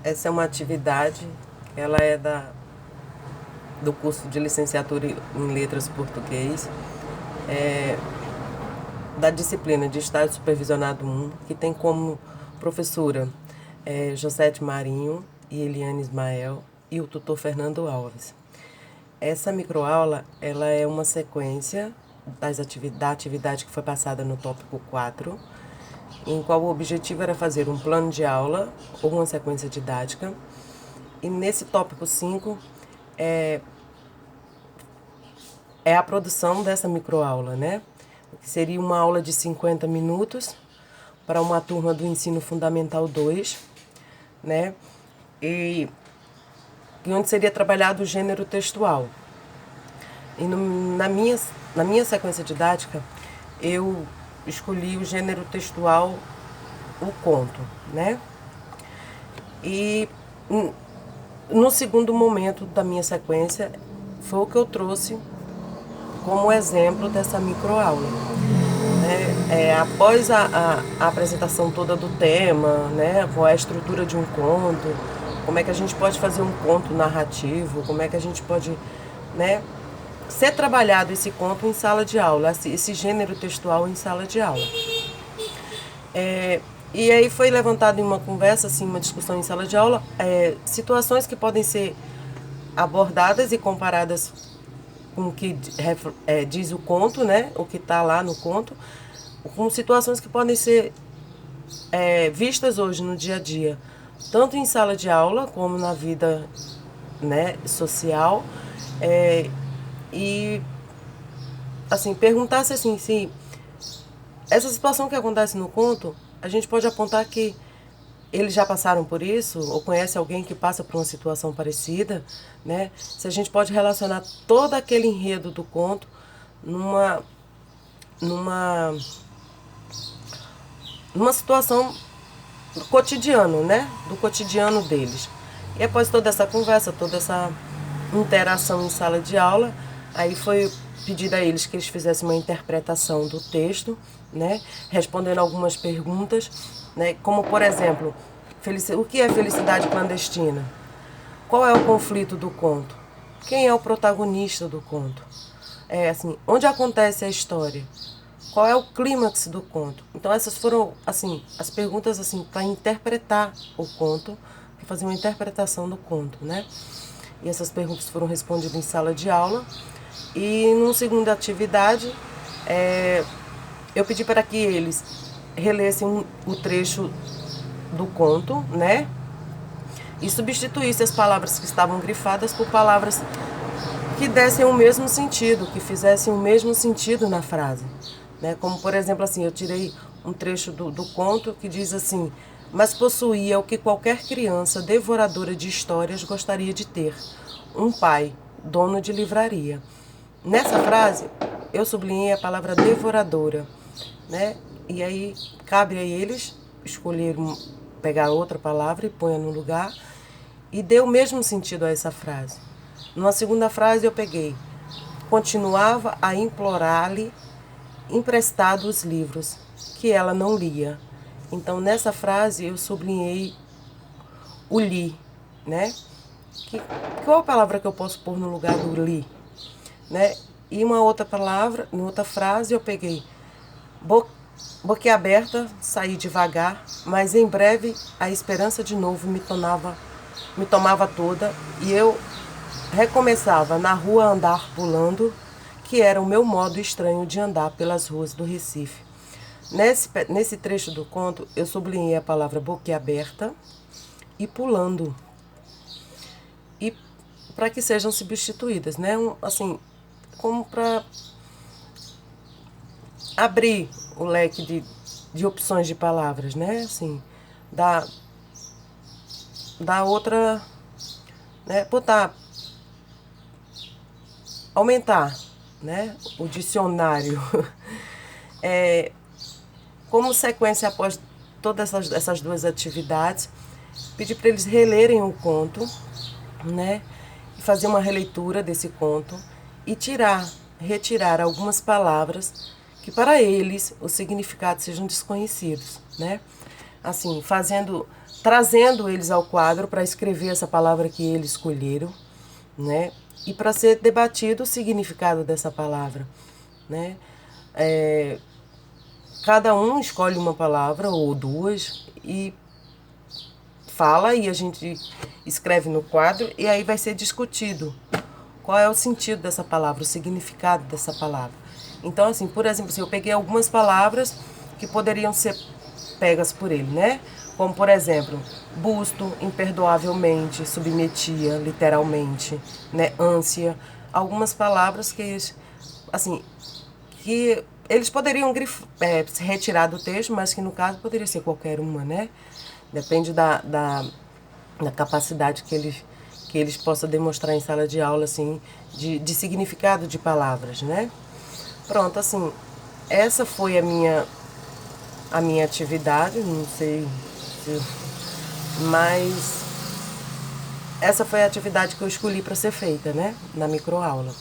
Essa é uma atividade, ela é do curso de licenciatura em Letras Português, da disciplina de Estágio Supervisionado 1, que tem como professora Josete Marinho e Eliane Ismael e o tutor Fernando Alves. Essa microaula, ela é uma sequência da atividade que foi passada no tópico 4, em qual o objetivo era fazer um plano de aula ou uma sequência didática. E nesse tópico 5 é a produção dessa microaula, né? Que seria uma aula de 50 minutos para uma turma do Ensino Fundamental 2, né? E onde seria trabalhado o gênero textual. E na minha sequência didática, eu escolhi o gênero textual, o conto, né? E no segundo momento da minha sequência, foi o que eu trouxe como exemplo dessa microaula. Né? Após a apresentação toda do tema, né? A estrutura de um conto, como é que a gente pode fazer um conto narrativo, como é que a gente pode, né, ser trabalhado esse conto em sala de aula, esse gênero textual em sala de aula. E aí foi levantado em uma conversa, assim, uma discussão em sala de aula, situações que podem ser abordadas e comparadas com o que diz o conto, né, o que está lá no conto, com situações que podem ser vistas hoje no dia a dia, tanto em sala de aula como na vida, né, social, e assim, perguntar-se assim, se essa situação que acontece no conto, a gente pode apontar que eles já passaram por isso, ou conhece alguém que passa por uma situação parecida, né? Se a gente pode relacionar todo aquele enredo do conto numa situação do cotidiano, né? Do cotidiano deles. E após toda essa conversa, toda essa interação em sala de aula, aí foi pedido a eles que eles fizessem uma interpretação do texto, né? Respondendo algumas perguntas, né? Como, por exemplo, o que é felicidade clandestina? Qual é o conflito do conto? Quem é o protagonista do conto? Assim, onde acontece a história? Qual é o clímax do conto? Então essas foram, assim, as perguntas, assim, para interpretar o conto, para fazer uma interpretação do conto, né? E essas perguntas foram respondidas em sala de aula. E numa segunda atividade, eu pedi para que eles relessem o trecho do conto, né? E substituíssem as palavras que estavam grifadas por palavras que dessem o mesmo sentido, que fizessem o mesmo sentido na frase. Né? Como, por exemplo, assim, eu tirei um trecho do conto que diz assim: mas possuía o que qualquer criança devoradora de histórias gostaria de ter, um pai, dono de livraria. Nessa frase, eu sublinhei a palavra devoradora, né? E aí, cabe a eles escolher, pegar outra palavra e pôr no lugar, e dê o mesmo sentido a essa frase. Numa segunda frase eu peguei: continuava a implorar-lhe emprestado os livros, que ela não lia. Então, nessa frase, eu sublinhei o li, né? Qual a palavra que eu posso pôr no lugar do li? Né? E uma outra palavra, em outra frase, eu peguei boquiaberta, saí devagar, mas em breve a esperança de novo me tomava toda, e eu recomeçava na rua a andar pulando, que era o meu modo estranho de andar pelas ruas do Recife. Nesse trecho do conto, eu sublinhei a palavra boquiaberta e pulando, e para que sejam substituídas, né? Assim, como para abrir o leque de opções de palavras, né? Assim, da outra, né? Aumentar, né? O dicionário. Como sequência após todas essas duas atividades, pedi para eles relerem o conto, né? E fazer uma releitura desse conto e retirar algumas palavras que para eles os significados sejam desconhecidos, né? Assim, fazendo trazendo eles ao quadro para escrever essa palavra que eles escolheram, né? E para ser debatido o significado dessa palavra, né? Cada um escolhe uma palavra ou duas e fala, e a gente escreve no quadro, e aí vai ser discutido qual é o sentido dessa palavra, o significado dessa palavra. Então, assim, por exemplo, assim, eu peguei algumas palavras que poderiam ser pegas por ele, né? Como, por exemplo, busto, imperdoavelmente, submetia, literalmente, né? Ânsia. Algumas palavras que, assim, que eles poderiam retirar do texto, mas que no caso poderia ser qualquer uma, né? Depende da capacidade que eles possam demonstrar em sala de aula, assim, de significado de palavras, né? Pronto, assim, essa foi a minha atividade, não sei se, mas essa foi a atividade que eu escolhi para ser feita, né? Na microaula.